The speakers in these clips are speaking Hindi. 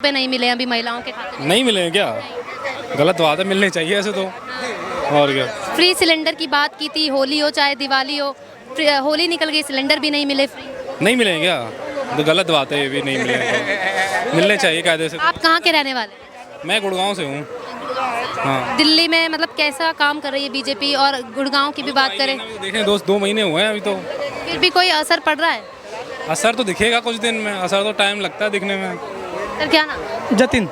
पे नहीं मिले अभी महिलाओं के खाते में। नहीं मिले हैं क्या? गलत बात है, मिलने चाहिए ऐसे तो। और क्या? फ्री सिलेंडर की बात की थी, होली हो चाहे दिवाली हो, होली निकल गई, सिलेंडर भी नहीं मिले फ्री। नहीं मिले हैं क्या? तो गलत बात है, ये भी नहीं मिले हैं तो मिलने चाहिए कायदे से। आप कहाँ के रहने वाले हैं? मैं गुड़गांव से हूँ। हाँ, दिल्ली में मतलब कैसा काम कर रही है बीजेपी, और गुड़गांव की भी बात करें देखें दोस्त, 2 महीने हुए हैं अभी तो। फिर भी कोई असर पड़ रहा है? असर तो दिखेगा कुछ दिन में, असर तो टाइम लगता है दिखने में। सर क्या नाम? जतिन।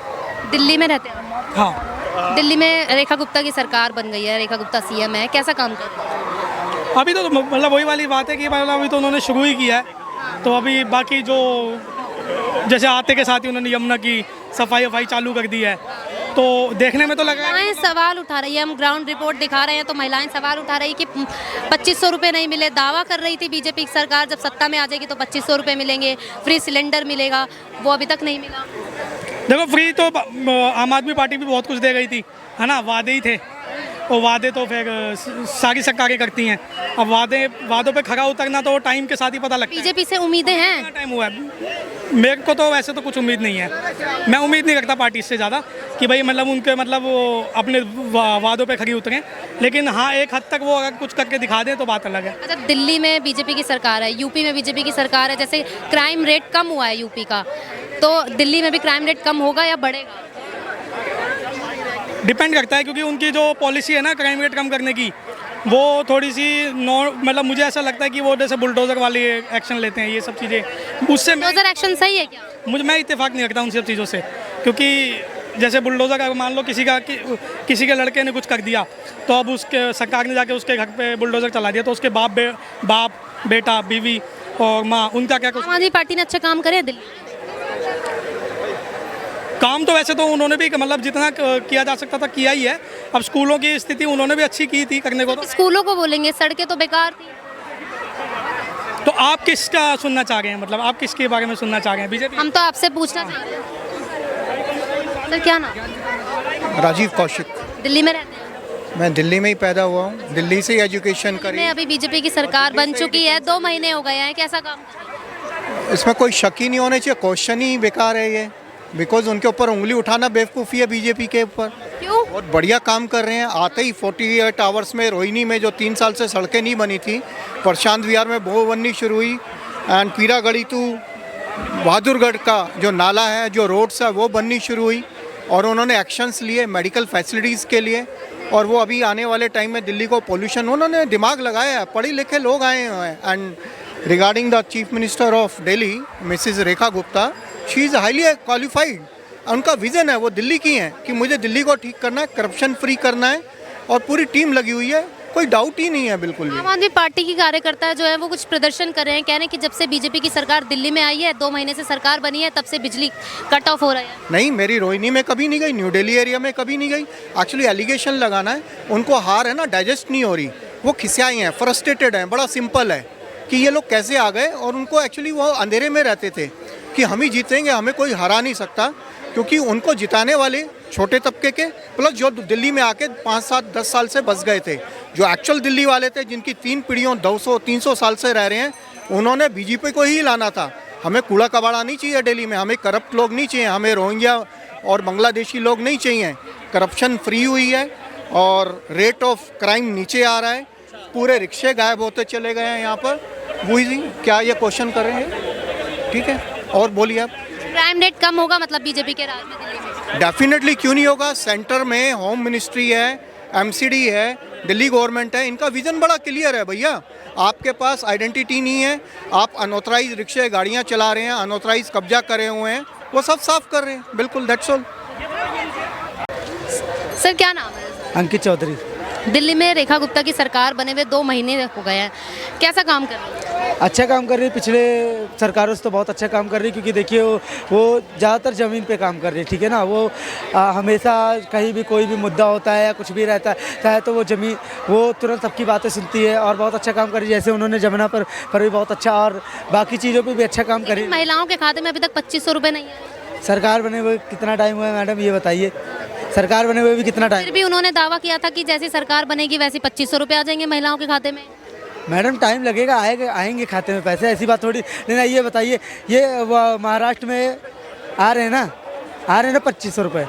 दिल्ली में रहते हैं? हाँ, दिल्ली में रेखा गुप्ता की सरकार बन गई है, रेखा गुप्ता सीएम है, कैसा काम कर रही है? अभी तो मतलब वही वाली बात है कि मतलब अभी तो उन्होंने शुरू ही किया है, तो अभी बाकी जो जैसे आते के साथ ही उन्होंने यमुना की सफाई चालू कर दी है, तो देखने में तो लगा है। महिलाएं सवाल उठा रही है, हम ग्राउंड रिपोर्ट दिखा रहे हैं तो महिलाएं सवाल उठा रही कि 2500 रुपये नहीं मिले। दावा कर रही थी बीजेपी की सरकार जब सत्ता में आ जाएगी तो 2500 रुपये मिलेंगे, फ्री सिलेंडर मिलेगा, वो अभी तक नहीं मिला। देखो फ्री तो आम आदमी पार्टी भी बहुत कुछ दे गई थी, है ना, वादे ही थे, और वादे तो फिर सारी सरकारें करती हैं। अब वादों पे खरा उतरना तो टाइम के साथ ही पता लगता है। बीजेपी से उम्मीदें हैं? कितना टाइम हुआ है? मेरे को तो वैसे तो कुछ उम्मीद नहीं है, मैं उम्मीद नहीं रखता पार्टी से ज़्यादा कि भाई मतलब उनके मतलब वो अपने वादों पे खरी उतरें, लेकिन हाँ एक हद तक वो अगर कुछ करके दिखा दें तो बात अलग है। अच्छा, दिल्ली में बीजेपी की सरकार है, यूपी में बीजेपी की सरकार है, जैसे क्राइम रेट कम हुआ है यूपी का, तो दिल्ली में भी क्राइम रेट कम होगा या बढ़ेगा? डिपेंड करता है, क्योंकि उनकी जो पॉलिसी है ना क्राइम रेट कम करने की, वो थोड़ी सी मतलब मुझे ऐसा लगता है कि वो जैसे बुलडोजर वाली एक्शन लेते हैं, ये सब चीज़ें उससे बुलडोजर एक्शन सही है क्या? मैं इत्तेफाक नहीं रखता उन सब चीज़ों से, क्योंकि जैसे बुलडोजर का मान लो किसी के लड़के ने कुछ कर दिया, तो अब उसके सरकार ने जाके उसके घर पे बुलडोजर चला दिया, तो उसके बाप बेटा बीवी और माँ, उनका क्या कुछ आम आदमी पार्टी ने अच्छा काम करे दिल्ली में? काम तो वैसे तो उन्होंने भी मतलब जितना किया जा सकता था किया ही है। अब स्कूलों की स्थिति उन्होंने भी अच्छी की थी करने को, तो स्कूलों को बोलेंगे, सड़कें तो बेकार थी। तो आप किसका सुनना चाह रहे हैं, मतलब आप किसके बारे में सुनना चाह रहे हैं? बीजेपी? हम तो आपसे पूछना चाह रहे हैं। सर क्या नाम? राजीव कौशिक। दिल्ली में रहते हैं? मैं दिल्ली में ही पैदा हुआ हूँ, दिल्ली से ही एजुकेशन करी। में अभी बीजेपी की सरकार बन चुकी है, 2 महीने हो गए हैं, कैसा काम कर रही है? इसमें कोई शक ही नहीं होना चाहिए, क्वेश्चन ही बेकार है ये, बिकॉज उनके ऊपर उंगली उठाना बेवकूफ़ी है बीजेपी के ऊपर। क्यों? बहुत बढ़िया काम कर रहे हैं। आते ही 48 आवर्स में रोहिणी में जो 3 साल से सड़कें नहीं बनी थी, प्रशांत विहार में वो बननी शुरू हुई, एंड पीरागढ़ी टू बहादुरगढ़ का जो नाला है, जो रोड्स है, वो बननी शुरू हुई, और उन्होंने एक्शंस लिए मेडिकल फैसिलिटीज़ के लिए, और वो अभी आने वाले टाइम में दिल्ली को पोल्यूशन उन्होंने दिमाग लगाया है, पढ़े लिखे लोग आए हुए हैं। And regarding the chief minister of Delhi Mrs Rekha Gupta, she is highly qualified. उनका विज़न है, वो दिल्ली की हैं कि मुझे दिल्ली को ठीक करना है, करप्शन फ्री करना है, और पूरी टीम लगी हुई है, कोई डाउट ही नहीं है बिल्कुल भी। आम आदमी पार्टी की कार्यकर्ता जो है वो कुछ प्रदर्शन कर रहे हैं, कह रहे हैं कि जब से बीजेपी की सरकार दिल्ली में आई है, 2 महीने से सरकार बनी है, तब से बिजली कट ऑफ हो रहा है। नहीं, मेरी रोहिणी में कभी नहीं गई, न्यू दिल्ली एरिया में कभी नहीं गई। एक्चुअली एलिगेशन लगाना है, उनको हार है ना, डाइजेस्ट नहीं हो रही, वो खिसियाई हैं, फ्रस्ट्रेटेड हैं। बड़ा सिंपल है कि ये लोग कैसे आ गए, और उनको एक्चुअली वो अंधेरे में रहते थे कि हम ही जीतेंगे, हमें कोई हरा नहीं सकता, क्योंकि उनको जिताने वाले छोटे तबके के प्लस जो दिल्ली में आके 5, 7, 10 साल से बस गए थे, जो एक्चुअल दिल्ली वाले थे, जिनकी 3 पीढ़ियों 200-300 साल से रह रहे हैं, उन्होंने बीजेपी को ही लाना था। हमें कूड़ा कबाड़ा नहीं चाहिए दिल्ली में, हमें करप्ट लोग नहीं चाहिए, हमें रोहिंग्या और बांग्लादेशी लोग नहीं चाहिए। करप्शन फ्री हुई है और रेट ऑफ क्राइम नीचे आ रहा है, पूरे रिक्शे गायब होते चले गए हैं यहाँ पर। वही क्या ये क्वेश्चन कर रहे हैं? ठीक है, और बोलिए आप। क्राइम रेट कम होगा मतलब बीजेपी के राज में दिल्ली में? डेफिनेटली, क्यों नहीं होगा। सेंटर में होम मिनिस्ट्री है, एमसीडी है, दिल्ली गवर्नमेंट है, इनका विजन बड़ा क्लियर है भैया। आपके पास आइडेंटिटी नहीं है, आप अनऑथराइज रिक्शे गाड़ियाँ चला रहे हैं, अनऑथराइज कब्जा करे हुए हैं, वो सब साफ कर रहे हैं, बिल्कुल, दैट्स ऑल। सर क्या नाम है? अंकित चौधरी। दिल्ली में रेखा गुप्ता की सरकार बने हुए 2 महीने हो गए हैं, कैसा काम कर रही है? अच्छा काम कर रही है, पिछले सरकारों से तो बहुत अच्छा काम कर रही है, क्योंकि देखिए वो ज़्यादातर ज़मीन पे काम कर रही है, ठीक है ना। वो हमेशा कहीं भी कोई भी मुद्दा होता है या कुछ भी रहता है तो वो ज़मीन वो तुरंत सबकी बातें सुनती है, और बहुत अच्छा काम कर रही है। जैसे उन्होंने जमुना पर भी बहुत अच्छा, और बाकी चीज़ों पर भी अच्छा काम कर रही है। महिलाओं के खाते में अभी तक 2500 रुपये नहीं है। सरकार बने हुए कितना टाइम हुआ है मैडम, ये बताइए? सरकार बने हुए भी कितना टाइम? फिर भी उन्होंने दावा किया था कि जैसी सरकार बनेगी वैसे 2500 रुपये आ जाएंगे महिलाओं के खाते में। मैडम टाइम लगेगा, आएंगे खाते में पैसे, ऐसी बात थोड़ी। नहीं, ये बताइए, ये महाराष्ट्र में आ रहे हैं ना, आ रहे हैं ना 2500 रुपये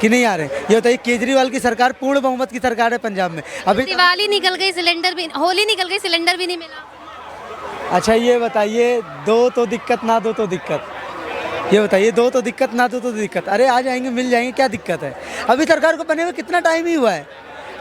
कि नहीं आ रहे? ये बताइए, केजरीवाल की सरकार पूर्ण बहुमत की सरकार है पंजाब में अभी। दिवाली निकल गई, सिलेंडर भी, होली निकल गई, सिलेंडर भी नहीं मिला। अच्छा ये बताइए, दो तो दिक्कत ना दो तो दिक्कत, ये बताइए, दो तो दिक्कत ना दो तो दिक्कत। अरे आ जाएंगे, मिल जाएंगे, क्या दिक्कत है? अभी सरकार को बने हुए कितना टाइम ही हुआ है,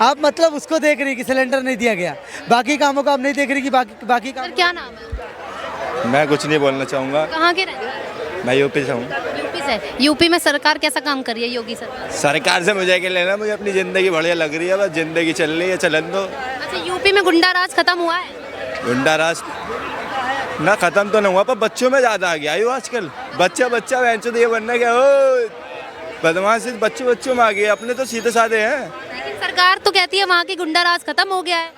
आप मतलब उसको देख रही कि सिलेंडर नहीं दिया गया, बाकी कामों को आप नहीं देख रही कि बाकी काम। सर क्या नाम है? मैं कुछ नहीं बोलना चाहूँगा, कहाँ के रहने वाले? मैं यूपी से हूँ। यूपी से। यूपी में सरकार कैसा काम कर रही है योगी सरकार? सरकार से मुझे क्या लेना, मुझे अपनी ज़िंदगी बढ़िया लग रही है, बस ज़िंदगी चल रही है, चलन दो। अच्छा, यूपी में गुंडा राज खत्म हुआ है? गुंडा राज ना ख़त्म तो नहीं हुआ, पर बच्चों में ज़्यादा आ गया है आजकल। बच्चा बहन ये बनना क्या हो, बदमाशी बच्चों में आ गई, अपने तो सीधे साधे हैं। लेकिन सरकार तो कहती है वहाँ की गुंडा राज खत्म हो गया है।